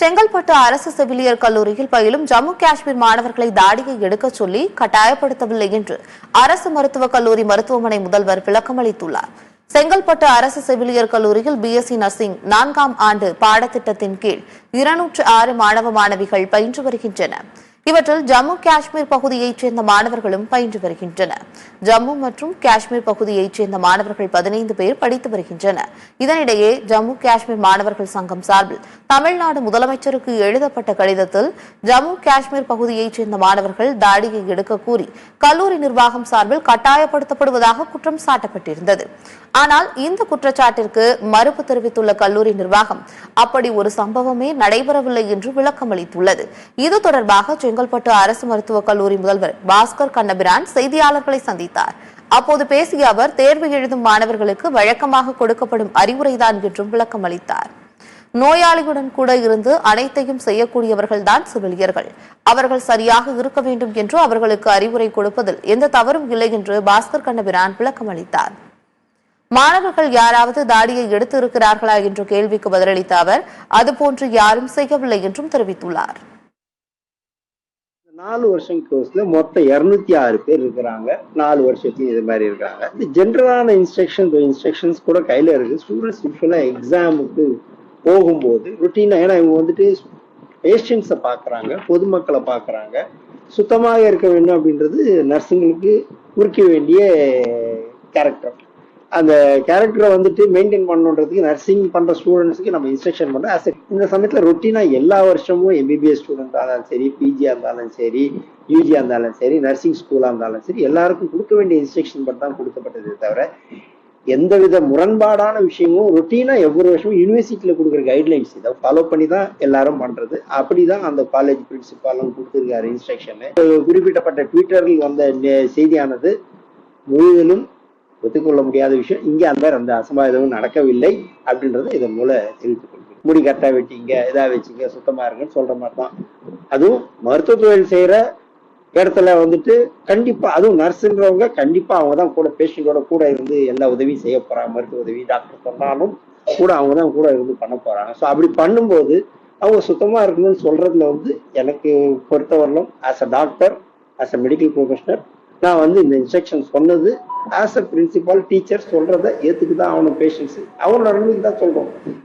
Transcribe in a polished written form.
செங்கல்பட்டு அரசு செவிலியர் கல்லூரியில் பயிலும் ஜம்மு காஷ்மீர் மாணவர்களை தாடியை எடுக்கச் சொல்லி கட்டாயப்படுத்தவில்லை என்று அரசு மருத்துவக் கல்லூரி மருத்துவமனை முதல்வர் விளக்கமளித்துள்ளார். செங்கல்பட்டு அரசு செவிலியர் கல்லூரியில் பிஎஸ்சி நர்சிங் 4ஆம் ஆண்டு பாடத்திட்டத்தின் கீழ் 206 மாணவ மாணவிகள் பயின்று வருகின்றனர். இவற்றில் ஜம்மு காஷ்மீர் பகுதியைச் சேர்ந்த மாணவர்களும் பயின்று வருகின்றனர். ஜம்மு மற்றும் காஷ்மீர் பகுதியைச் சேர்ந்த மாணவர்கள் 15 பேர் படித்து வருகின்றனர். இதனிடையே ஜம்மு காஷ்மீர் மாணவர்கள் சங்கம் சார்பில் தமிழ்நாடு முதலமைச்சருக்கு எழுதப்பட்ட கடிதத்தில் ஜம்மு காஷ்மீர் பகுதியைச் சேர்ந்த மாணவர்கள் தாடியை எடுக்க கூறி கல்லூரி நிர்வாகம் சார்பில் கட்டாயப்படுத்தப்படுவதாக குற்றம் சாட்டப்பட்டிருந்தது. ஆனால் இந்த குற்றச்சாட்டிற்கு மறுப்பு தெரிவித்துள்ள கல்லூரி நிர்வாகம் அப்படி ஒரு சம்பவமே நடைபெறவில்லை என்று விளக்கமளித்துள்ளது. இது தொடர்பாக செங்கல்பட்டு அரசு மருத்துவக் கல்லூரி முதல்வர் பாஸ்கர் கண்ணபிரான் செய்தியாளர்களை சந்தித்தார். அப்போது பேசிய அவர் தேர்வு எழுதும் மாணவர்களுக்கு வழக்கமாக கொடுக்கப்படும் அறிவுரைதான் என்றும் விளக்கமளித்தார். நோயாளியுடன் கூட இருந்து அனைத்தையும் செய்யக்கூடியவர்கள்தான் செவிலியர்கள். அவர்கள் சரியாக இருக்க வேண்டும் என்று அவர்களுக்கு அறிவுரை கொடுப்பதில் எந்த தவறும் இல்லை என்று பாஸ்கர் கண்ணபிரான் விளக்கமளித்தார். மாணவர்கள் யாராவது தாடியை எடுத்து இருக்கிறார்களா என்ற கேள்விக்கு பதிலளித்த அவர் அதுபோன்று யாரும் செய்யவில்லை என்றும் தெரிவித்துள்ளார். 4 வருஷம் கோர்ஸ்ல மொத்தம் 206 பேர் இருக்கிறாங்க. 4 வருஷத்துக்கு இது மாதிரி இருக்காங்க. இந்த ஜென்ரலான இன்ஸ்ட்ரக்ஷன்ஸ் கூட கையில இருக்கு. ஸ்டூடெண்ட்ஸ் யூஸ்வலா எக்ஸாமுக்கு போகும்போது ருட்டீனா, ஏன்னா இவங்க வந்துட்டு பேஷண்ட்ஸை பார்க்குறாங்க, பொதுமக்களை பார்க்குறாங்க, சுத்தமாக இருக்க வேண்டும் அப்படின்றது நர்ஸுங்களுக்கு குறிக்க வேண்டிய கேரக்டர். அந்த கேரக்டரை வந்துட்டு மெயின்டைன் பண்ணணுன்றதுக்கு நர்சிங் பண்ற ஸ்டூடெண்ட்ஸுக்கு நம்ம இன்ஸ்ட்ரக்ஷன் பண்றோம். இந்த சமயத்துல ரொட்டீனா எல்லா வருஷமும் எம்பிபிஎஸ் ஸ்டூடெண்டா இருந்தாலும் சரி, பிஜியா இருந்தாலும் சரி, யூஜியா இருந்தாலும் சரி, நர்சிங் ஸ்கூலா இருந்தாலும் சரி, எல்லாருக்கும் கொடுக்க வேண்டிய இன்ஸ்ட்ரக்ஷன் பற்றி தான் கொடுக்கப்பட்டதே தவிர எந்தவித முரண்பாடான விஷயமும் ரொட்டீனா ஒவ்வொரு வருஷமும் யூனிவர்சிட்டியில கொடுக்குற கைட்லைன்ஸ் இதை ஃபாலோ பண்ணி தான் எல்லாரும் பண்றது. அப்படிதான் அந்த காலேஜ் பிரின்சிபாலும் கொடுத்திருக்காரு இன்ஸ்ட்ரக்ஷன். குறிப்பிட்டப்பட்ட ட்விட்டரில் வந்த செய்தியானது முழுவதும் ஒத்துக்கொள்ள முடியாத விஷயம். இங்க அந்த அசம்பாவிதமும் நடக்கவில்லை அப்படின்றத இதன் மூலம் தெரிவித்துக் கொள்கிறேன். முடி கரெக்டா வெட்டிங்க, இதா வச்சுங்க, சுத்தமா இருக்குன்னு சொல்ற மாதிரி தான். அதுவும் மருத்துவ தொழில் செய்யற இடத்துல வந்துட்டு கண்டிப்பா, அதுவும் நர்ஸுன்றவங்க கண்டிப்பா அவங்க தான் கூட பேஷண்டோட கூட இருந்து எல்லா உதவியும் செய்ய போறாங்க. மருத்துவ உதவி டாக்டர் சொன்னாலும் கூட அவங்க தான் கூட இருந்து பண்ண போறாங்க. ஸோ அப்படி பண்ணும்போது அவங்க சுத்தமா இருக்கணும்னு சொல்றதுல எனக்கு பொறுத்தவரையிலும் as a doctor, as a medical professional, நான் இந்த இன்ஸ்ட்ரக்ஷன் சொன்னது ஆஸ் அ பிரின்சிபால் டீச்சர் சொல்றதை ஏத்துக்குதான் அவனும் பேஷண்ட்ஸ் அவனோட நன்மைக்கு தான் சொல்றோம்.